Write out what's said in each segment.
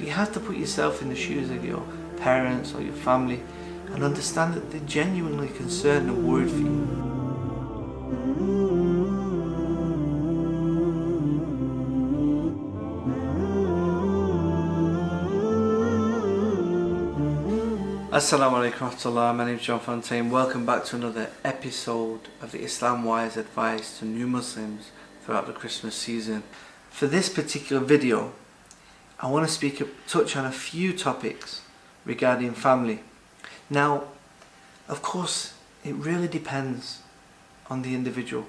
So you have to put yourself in the shoes of your parents or your family and understand that they're genuinely concerned and worried for you. Assalamu alaikum wa rahmatullah, my name is John Fontain. Welcome back to another episode of the Islam Wise advice to new Muslims throughout the Christmas season. For this particular video, I want to touch on a few topics regarding family. Now, of course, it really depends on the individual.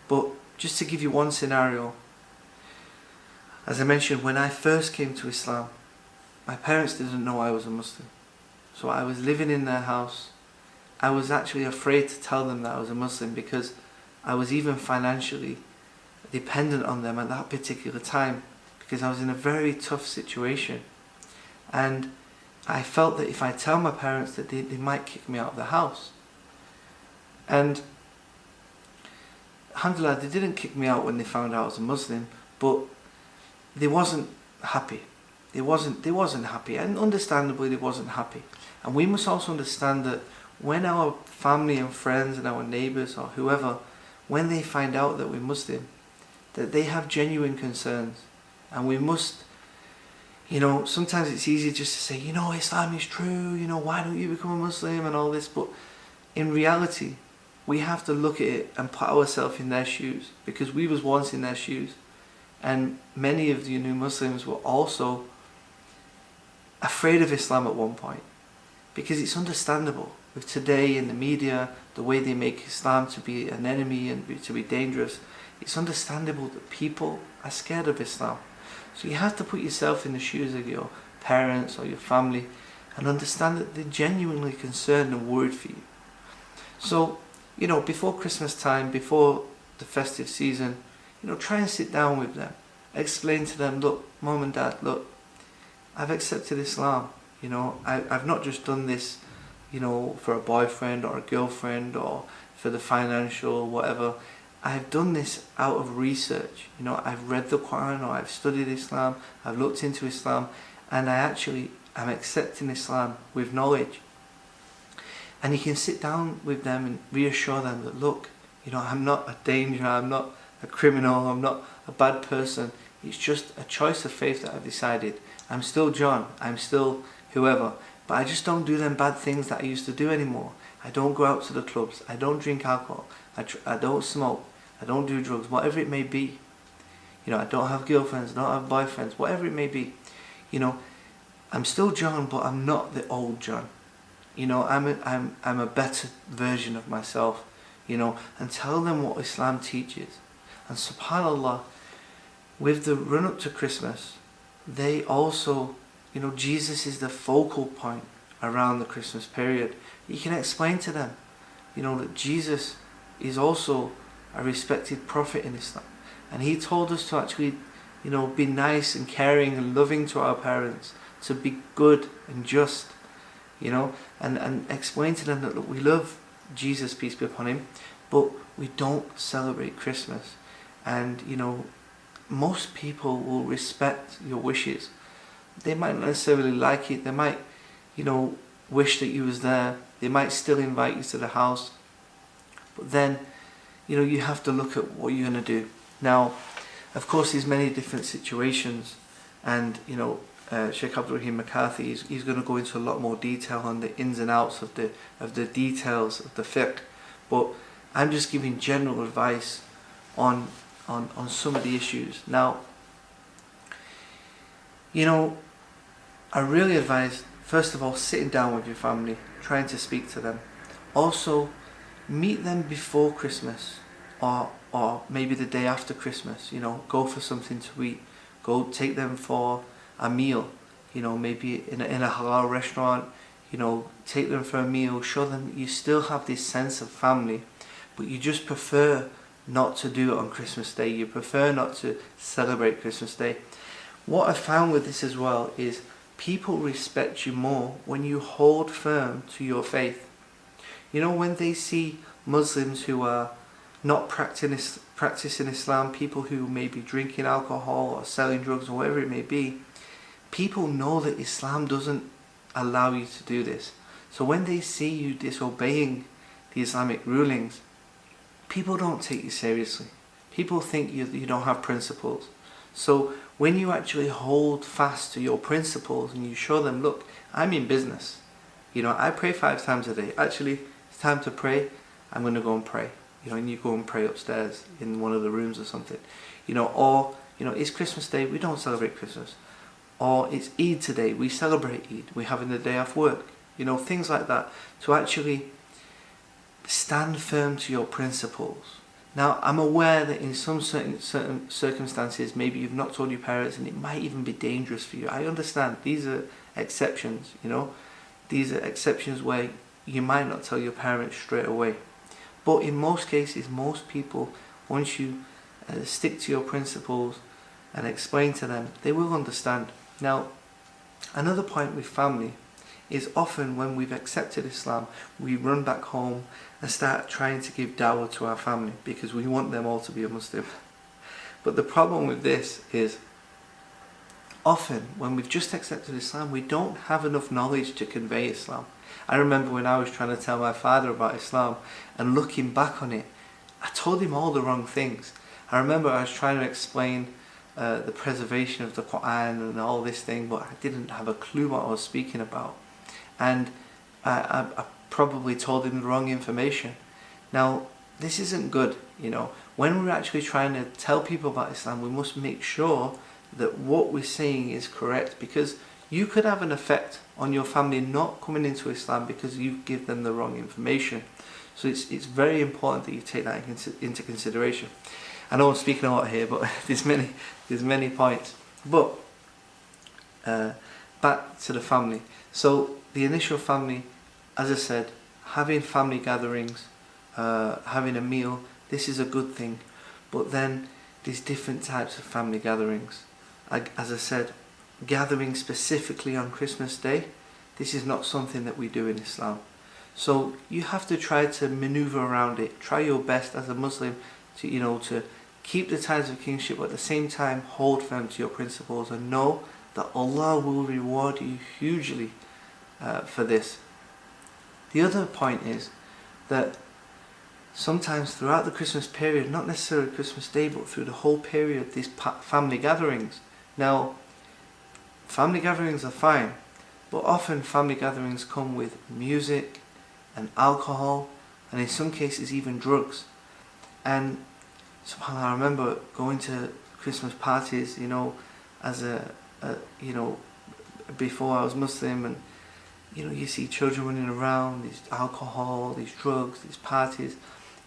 But just to give you one scenario, as I mentioned, when I first came to Islam, my parents didn't know I was a Muslim. So I was living in their house. I was actually afraid to tell them that I was a Muslim because I was even financially dependent on them at that particular time, because I was in a very tough situation. And I felt that if I tell my parents that they might kick me out of the house. And alhamdulillah, they didn't kick me out when they found out I was a Muslim, but they wasn't happy. They wasn't happy, and understandably they wasn't happy. And we must also understand that when our family and friends and our neighbours or whoever, when they find out that we're Muslim, that they have genuine concerns. And we must, sometimes it's easy just to say, Islam is true, why don't you become a Muslim and all this, but in reality, we have to look at it and put ourselves in their shoes, because we was once in their shoes. And many of the new Muslims were also afraid of Islam at one point, because it's understandable with today in the media, the way they make Islam to be an enemy and to be dangerous. It's understandable that people are scared of Islam. So you have to put yourself in the shoes of your parents or your family and understand that they're genuinely concerned and worried for you. So, before Christmas time, before the festive season, try and sit down with them. Explain to them, look, Mom and Dad, look, I've accepted Islam. I've not just done this, for a boyfriend or a girlfriend or for the financial whatever. I've done this out of research. I've read the Qur'an, or I've studied Islam, I've looked into Islam, and I'm accepting Islam with knowledge. And you can sit down with them and reassure them that, look, I'm not a danger, I'm not a criminal, I'm not a bad person. It's just a choice of faith that I've decided. I'm still John, I'm still whoever, but I just don't do them bad things that I used to do anymore. I don't go out to the clubs, I don't drink alcohol, I don't smoke, I don't do drugs, whatever it may be. I don't have girlfriends, I don't have boyfriends, whatever it may be. I'm still John, but I'm not the old John. I'm a better version of myself, and tell them what Islam teaches. And subhanAllah, with the run up to Christmas, they also, Jesus is the focal point around the Christmas period. You can explain to them, that Jesus is also a respected prophet in Islam. And he told us to actually, be nice and caring and loving to our parents, to be good and just, and explain to them that, look, we love Jesus, peace be upon him, but we don't celebrate Christmas. And, most people will respect your wishes. They might not necessarily like it. They might, wish that you was there. They might still invite you to the house. But then, you have to look at what you're going to do. Now, of course, there's many different situations. And, Sheikh Abdul Rahim McCarthy, he's going to go into a lot more detail on the ins and outs of the details of the fiqh. But I'm just giving general advice on some of the issues. Now, I really advise, first of all, sitting down with your family, trying to speak to them. Also, meet them before Christmas or maybe the day after Christmas. Go for something to eat. Go take them for a meal, maybe in a halal restaurant. Take them for a meal. Show them you still have this sense of family, but you just prefer not to do it on Christmas Day. You prefer not to celebrate Christmas Day. What I found with this as well is people respect you more when you hold firm to your faith. When they see Muslims who are not practicing Islam, people who may be drinking alcohol or selling drugs or whatever it may be, people know that Islam doesn't allow you to do this. So when they see you disobeying the Islamic rulings, people don't take you seriously. People think you don't have principles. So when you actually hold fast to your principles and you show them, look, I'm in business. I pray 5 times a day. Actually, it's time to pray. I'm going to go and pray. And you go and pray upstairs in one of the rooms or something. Or it's Christmas Day, we don't celebrate Christmas. Or it's Eid today, we celebrate Eid. We're having the day off work. Things like that. To actually stand firm to your principles. Now, I'm aware that in some certain circumstances, maybe you've not told your parents and it might even be dangerous for you. I understand. These are exceptions, These are exceptions where you might not tell your parents straight away. But in most cases, most people, once you stick to your principles and explain to them, they will understand. Now, another point with family is often when we've accepted Islam, we run back home and start trying to give dawah to our family because we want them all to be a Muslim. But the problem with this is often when we've just accepted Islam, we don't have enough knowledge to convey Islam. I remember when I was trying to tell my father about Islam and looking back on it, I told him all the wrong things. I remember I was trying to explain the preservation of the Qur'an and all this thing, but I didn't have a clue what I was speaking about. And I probably told him the wrong information. Now, this isn't good, When we're actually trying to tell people about Islam, we must make sure that what we're saying is correct, because you could have an effect on your family not coming into Islam because you give them the wrong information. So it's very important that you take that into consideration. I know I'm speaking a lot here, but there's many points. But back to the family. So the initial family, as I said, having family gatherings, having a meal, this is a good thing. But then there's different types of family gatherings. As I said, gathering specifically on Christmas Day, this is not something that we do in Islam. So you have to try to maneuver around it. Try your best as a Muslim to keep the ties of kingship, but at the same time hold firm to your principles and know that Allah will reward you hugely for this. The other point is that sometimes throughout the Christmas period, not necessarily Christmas Day, but through the whole period, these family gatherings. Now, family gatherings are fine, but often family gatherings come with music and alcohol, and in some cases even drugs. And subhanAllah, I remember going to Christmas parties, as before I was Muslim, and you see children running around, these alcohol, these drugs, these parties.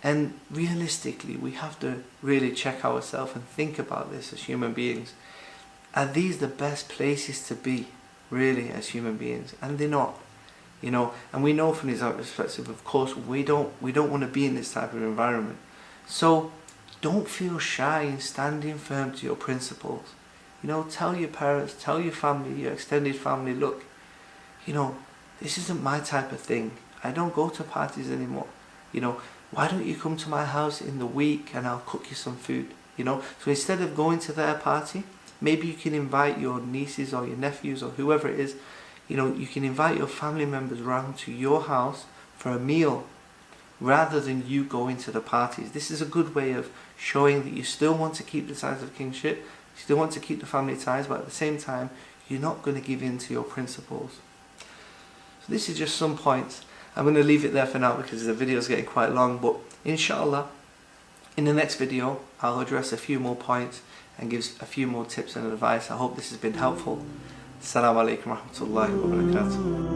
And realistically, we have to really check ourselves and think about this as human beings. Are these the best places to be, really, as human beings? And they're not. And we know from this perspective, of course, we don't want to be in this type of environment. So don't feel shy in standing firm to your principles. Tell your parents, tell your family, your extended family, look, this isn't my type of thing. I don't go to parties anymore. Why don't you come to my house in the week and I'll cook you some food? So instead of going to their party, maybe you can invite your nieces or your nephews or whoever it is. You can invite your family members around to your house for a meal rather than you going to the parties. This is a good way of showing that you still want to keep the ties of kingship, you still want to keep the family ties, but at the same time, you're not going to give in to your principles. So this is just some points. I'm going to leave it there for now because the video is getting quite long, but inshallah, in the next video, I'll address a few more points and give a few more tips and advice. I hope this has been helpful. Assalamu alaikum wa rahmatullahi wa barakatuh.